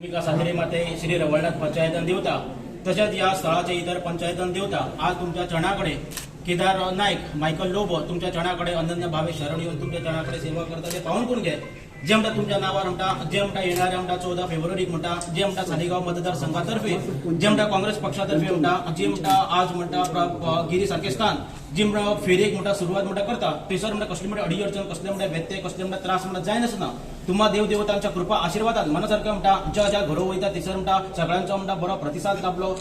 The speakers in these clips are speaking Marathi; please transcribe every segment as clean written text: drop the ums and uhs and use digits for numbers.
साजरे माते श्री रवळनाथ पंचायतन देवता तसेच या स्थळाचे इतर पंचायतन देवता आज तुमच्या चरणाकडे केदार नाईक मायकल लोब तुमच्या चरणाकडे अनन्य भावे शरण येऊन तुमच्या चरणाकडे सेवा करता ते पाहून करून घे जे म्हणता तुमच्या नावावर म्हणता जे म्हणता येणाऱ्या म्हणता 14 फेब्रुवारी म्हणता जे म्हणता सालेगाव मतदारसंघातर्फे जे म्हणता काँग्रेस पक्षातर्फे म्हणता जे म्हणता आज म्हणता गिरी सारखे स्थान जी म्हणता फेरेक म्हणता सुरुवात म्हणता करता थंयसर म्हणटा कसली म्हणटा अडी अडचण कसले म्हणटा व्यत्यय कसले म्हणटा त्रास म्हणटा जाय नसना तुम्हा देव देवतांच्या कृपा आशीर्वादात मनासारखं म्हणटा ज्या ज्या घरो वयता थंयसर म्हणटा सगळ्यांचा म्हणटा बरो प्रतिसाद लाभलो।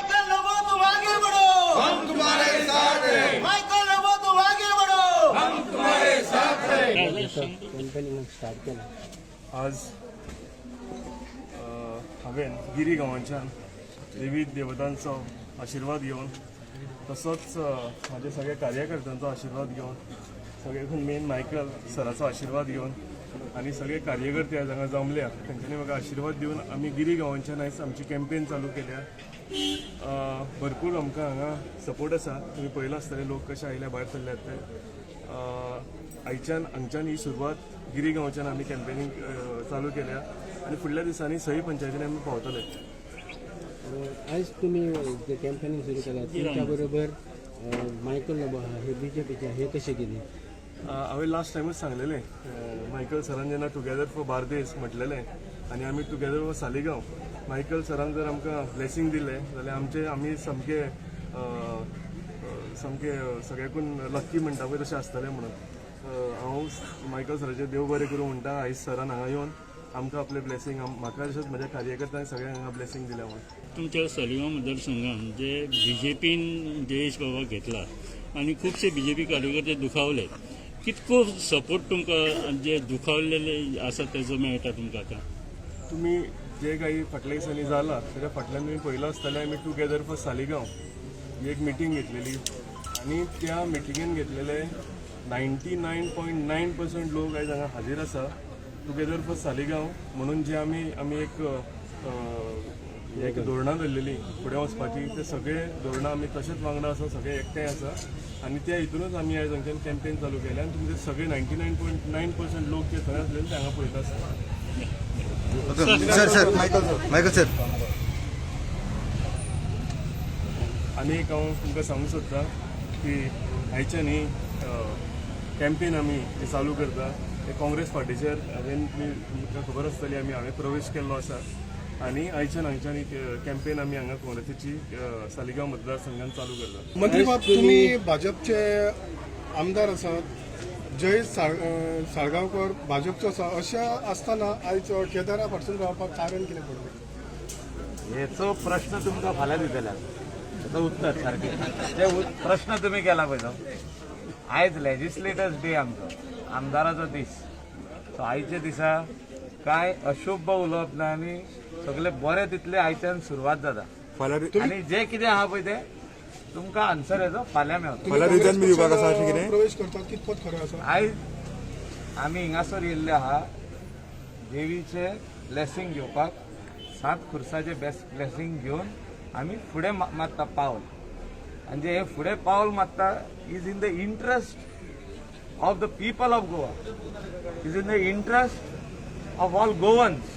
आज हांवें गिरी गांवांच्यान देवी देवतांचो आशिर्वाद घेवन तसोच म्हाजे सगळे कार्यकर्त्यांचो आशिर्वाद घेवन सगळ्याकून मेन मायकल सराचो आशिर्वाद घेवन आनी सगळे कार्यकर्ते आज हांगा जमल्या तांच्यांनी म्हाका आशिर्वाद दिवन आमी गिरी गांवांच्यान आयज आमची कॅम्पेन चालू केल्या। भरपूर आमकां हांगा सपोर्ट आसा, तुमी पळयलां आसतलें लोक कशे आयल्या भायर सरल्यात ते। आयच्यान हांगच्यान ही सुरवात गिरी गांवच्यान आमी कॅम्पेनींग चालू केल्या आनी फुडल्या दिसांनी सही पंचायतीन आमी पावतले। आज तुम्ही जे कॅम्पेनिंग सुरू केला तुमच्या बरोबर मायकल लोब हे बीजेपीचे हे कसे केले? हांवें लास्ट टायमूच सांगलेलें मायकल सरान जेन्ना टुगेदर फॉर बार्देस म्हटलेलें आनी आमी टुगेदर फॉर सालेगांव मायकल सरान जर आमकां ब्लेसिंग दिलें जाल्यार आमी सामके सगळ्याकून लक्की म्हणटा पळय तशें आसतलें म्हणून हांव मायकल सराचें देव बरें करूं म्हणटा। आयज सरान हांगा येवन आमकां आपलें ब्लेसिंग म्हाका तशेंच म्हज्या कार्यकर्त्यांक सगळ्यांक हांगा ब्लेसिंग दिल्या म्हणून। तुमच्या सालिगांव मतदारसंघात जे बीजेपीन जयेश बाबा घेतला आणि खूपशे बीजेपी कार्यकर्ते दुखावले, कितको सपोर्ट तुमकां जे दुखावलेले आसा तेजो मेळटा तुमकां आतां? तुमी जे काही फाटल्या दिसांनी जाला ताच्या फाटल्यान तुमी पळयलां आसतलें आमी टुगेदर फॉर सालिगांव ही एक मिटींग घेतलेली आनी त्या मिटिंगेन घेतलेले 99.9% लोक आयज हांगा हाजीर आसा। टुगेदर फॉर सालिगांव म्हणून जे आमी एक धोरणां धरलेली फुडें वचपाची, ते सगळे धोरणां आमी तशेंच वांगडा आसा, सगळे एकठांय आसा आनी त्या हितूनच आमी आयज हांगच्यान कॅम्पेन चालू केलें आनी तुमचे सगळे 99.9% लोक जे थंय आसलेले ते हांगा पळयता आसता। मायकल सर आनी एक हांव तुमकां सांगूंक सोदतां की आयच्यान ही कॅम्पेन आमी चालू करता हे काँग्रेस पार्टीचेर तुमकां खबर आसतली हांवें प्रवेश केल्लो आसा आनी आयच्यान हांगच्यान कॅम्पेन आमी हांगा काँग्रेसीची सालिगांव मतदारसंघान चालू करता। मंत्री बाब, तुम्ही भाजपचे आमदार आसात, जयेश साळगांवकर भाजपचो आसा, अशा आसतना आयज केदारा फाटसून रावपाक कारण कितें पडलें? हेचो प्रश्न तुमकां फाल्यां दितले हेचो उत्तर सारकें जे प्रश्न तुमी केला पळय तो आयज लेजिस्लेटर्स डे आमचो आमदाराचो दीस। सो आयच्या दिसा कांय अशुभ उलोवप ना आनी सगळे बरे तितले आयच्यान सुरवात जाता आनी जे कितें आहा पळय ते तुमकां आन्सर हेचो फाल्यां मेळटलो। प्रवेश करतात कितपत खरें आसा? आयज आमी हिंगासर येयल्ले आहा देवीचे ब्लेसिंग घेवपाक, 7 खुर्साचे ब्लेसिंग घेवन आमी फुडें मारता पावल आनी जे हे फुडें पावल मारता is in the interest of the people of Goa, is in the interest of all Goans.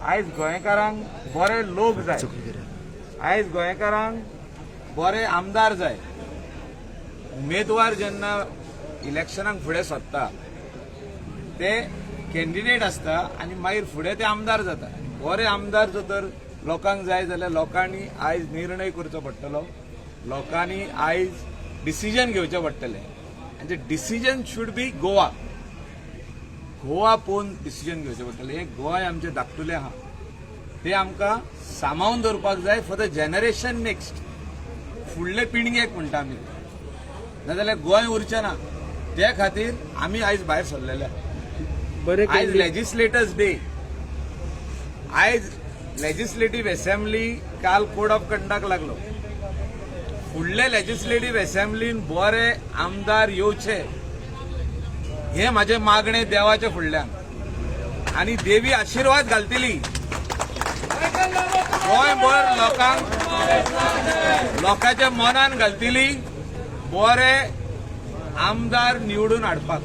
आयज गोंयकारांक बरे लोक जाय, आयज गोंयकारांक बरे आमदार जाय। उमेदवार जेन्ना इलेक्शनाक फुडें सरता ते कॅन्डिडेट आसता आनी मागीर फुडें ते आमदार जाता। बरे आमदार जर तर लोकांक जाय जाल्यार लोकांनी आयज निर्णय करचो पडटलो, लोकांनी आयज डिसिजन घेवचें पडटलें आनी ते डिसिजन शूड बी गोवा पळोवन डिसिजन घेवचें पडटलें। हे गोंय आमचें धाकटुलें आहा तें आमकां सांबाळून दवरपाक जाय फॉर द जनरेशन नेक्स्ट, फुडले पिळगेक म्हणटा आमी, नाजाल्यार गोंय उरचें ना। त्या खातीर आमी आयज भायर सरलेले। आयज लेजिस्लेटर्स डे, आयज लेजिस्लेटिव्ह असेंब्ली काल कोड ऑफ कंडक्ट लागलो, फुडले लेजिस्लेटिव्ह असेंब्लीन बरे आमदार येवचे हे म्हाजे मागणे देवाचे फुडल्यान आनी देवी आशिर्वाद घालतली गोंयभर लोकांच्या मनान घालतली बरे आमदार निवडून हाडपाक।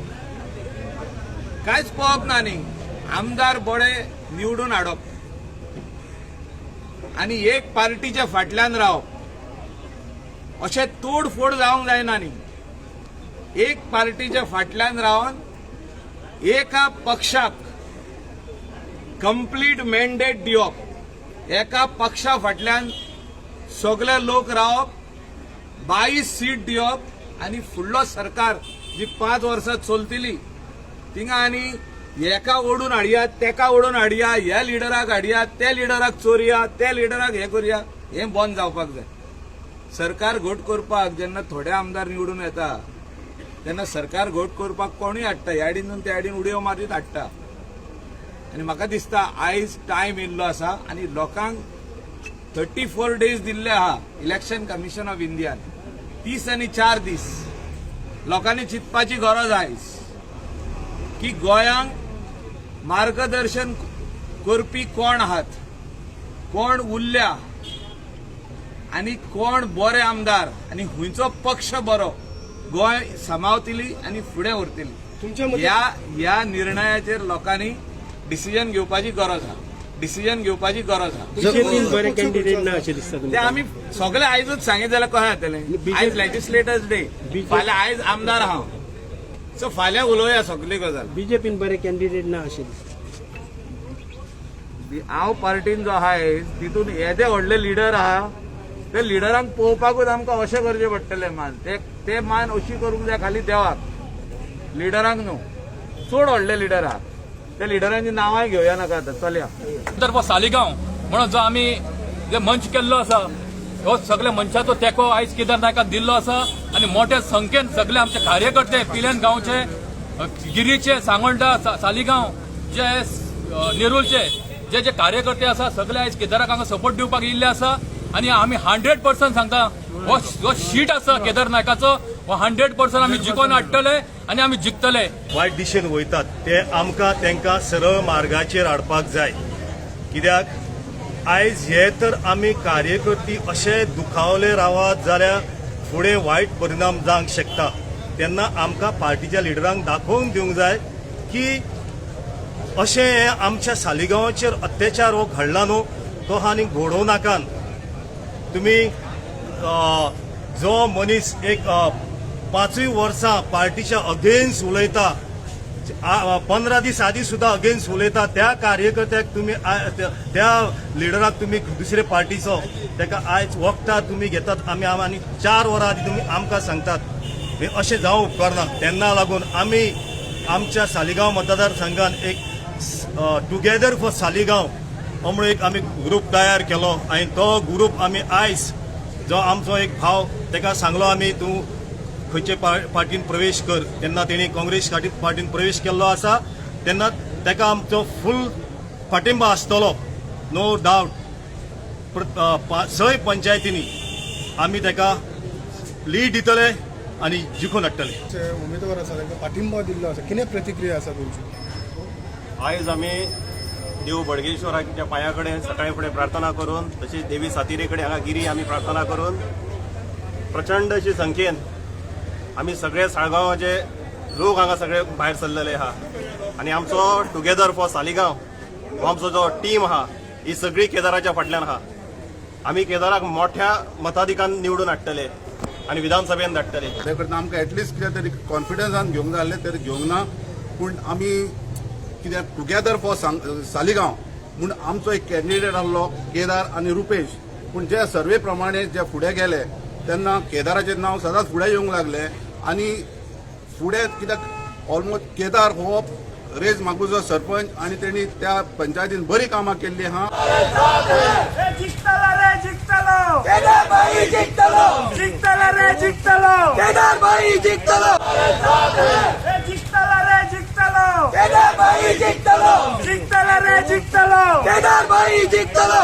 कांयच पळोवप ना न्ही, आमदार बळे निवडून हाडप आनी एक पार्टीच्या फाटल्यान रावप अशें तोडफोड जावंक जायना न्ही। एक पार्टीच्या फाटल्यान रावन एका पक्षाक कंप्लीट मॅन्डेट दिवप, एका पक्षा फाटल्यान सगळे लोक रावप, 22 सीट दिवप आनी फुडलो सरकार जी 5 वर्सां चलतली थिंगा आनी एका ओडून हाडया, तेका ओडून हाडया, ह्या लिडराक हाडया, त्या लिडराक चोरया, त्या लिडराक हे करया, हें बंद जावपाक जाय। सरकार घोट करपाक जेन्ना थोडे आमदार निवडून येता तेन्ना सरकार घोट करपाक कोणूय हाडटा, ह्या आडीन त्या आडीन उडयो मारीत हाडटा। आनी म्हाका दिसता आयज टायम येयल्लो आसा आनी लोकांक 34 डेज दिल्ले आहा इलेक्शन कमिशन ऑफ इंडियान, 30 आनी 4 दीस लोकांनी चिंतपाची गरज आयज की गोंयांक मार्गदर्शन करपी कोण आहात, कोण उरल्या आनी कोण बरे आमदार आनी हुंयचो पक्ष बरो गोंय सांबाळटली आनी फुडें व्हरतली। ह्या निर्णयाचेर लोकांनी डिसिजन घेवपाची गरज आहा, डिसिजन घेवपाची गरज आहा। बीजेपीन बरे कॅन्डिडेट ना अशें दिसता ते तुमकां? आमी सगळे आयजूच सांगितले जाल्यार कशें जातलें? आयज लेजिस्लेटर्स डे, फाल्यां आयज आमदार हांव, सो फाल्यां उलोवया सगळी गजाल। बीजेपीन बरे कॅन्डिडेट ना अशें दिसता? हांव पार्टीन जो आहा तितून हे जे व्हडले लिडर आहा ते लिडरांक पळोवपाकूच आमकां अशें करचें पडटलें मान, ते मान अशी करूंक जाय खाली देवाक, लिडरांक न्हू। चड व्हडले लिडर आहा त्या लिडरांची नांवांय घेवया नाका आतां, चलया। तर सालिगांव म्हणून जो आमी जे मंच केल्लो आसा हो सगळ्या मंचाचो तेंको आयज केदार नायकाक दिल्लो आसा आनी मोठ्या संख्येन सगळे आमचे कार्यकर्ते पिलेन गांवचे, गिरीचे, सांगोंडा, सालिगांव, जे नेरुलचे जे कार्यकर्ते आसा सगळे आयज केदाराक हांगा सपोर्ट दिवपाक येयल्ले आसा आनी आमी 100% सांगता हो शीट आसा केदार नायकाचो हो 100% आमी जिखोवन हाडटले आनी आमी जिखतले। वायट दिशेन वयतात ते आमकां तेंकां सरळ मार्गाचेर हाडपाक जाय, कित्याक आयज हे तर आमी कार्यकर्ती अशे दुखावले रावत जाल्यार फुडें वायट परिणाम जावंक शकता। तेन्ना आमकां पार्टीच्या लिडरांक दाखोवन दिवंक जाय की अशें आमच्या सालिगांवाचेर अत्याचार हो घडला न्हू तो आनी घडोव नाकात। तुमी जो मनीस एक 5 वर्सां पार्टीच्या अगेन्स्ट उलयता, 15 दीस आदी सुद्धा अगेन्स्ट उलयता, त्या कार्यकर्त्याक तुमी त्या लिडराक तुमी दुसरे पार्टीचो तेका आयज वखदां तुमी घेतात आनी 4 वरां आदी तुमी आमकां सांगतात, हे अशें जावंक उपकारना। तेन्ना लागून आमी आमच्या सालिगांव मतदारसंघान एक टुगेदर फॉर सालिगांव हो म्हणून एक आमी ग्रूप तयार केलो आनी तो ग्रूप आमी आयज जो आमचो एक भाव तेका सांगलो आमी तूं खंयचे पार्टीन प्रवेश कर, तेन्ना तेणी काँग्रेस पार्टीन प्रवेश केल्लो आसा, तेन्ना तेका आमचो फूल पाठिंबा आसतलो, नो डावट। 6 पंचायतींनी आमी तेका लीड दितले आनी जिखून हाडटले। जे उमेदवार आसा तांकां पाठिंबा दिल्लो आसा, कितें प्रतिक्रिया आसा तुमची? आयज आमी देव बडगेश्वराच्या पांया कडेन सकाळी फुडें प्रार्थना करून, तशीच देवी सातेरी कडेन हांगा गिरी आमी प्रार्थना करून प्रचंड अशी संख्येन आमी सगळे साळगांवाचे लोक हांगा सगळे भायर सरलेले आहा आनी आमचो टुगेदर फॉर सालिगांव हो आमचो जो टीम आहा ही सगळी केदाराच्या फाटल्यान आहा। आमी केदाराक मोठ्या मताधिकान निवडून हाडटले आनी विधानसभेन धाडटले। ते करता आमकां एटलिस्ट कितें तरी कॉन्फिडन्सान घेवंक जाय आसलें तरी घेवंक ना, पूण आमी कित्याक टुगेदर फॉर सालिगांव म्हूण आमचो एक कॅन्डिडेट आसलो केदार आनी रुपेश, पूण जे सर्वे प्रमाणे जे फुडें गेले तेन्ना केदाराचें नांव सदांच फुडें येवंक लागलें आनी फुडें कित्याक ऑलमोस्ट केदार हो रेज मागूचो सरपंच आनी तेणी त्या पंचायतीन बरी कामां केल्ली आहा। जिंकतलो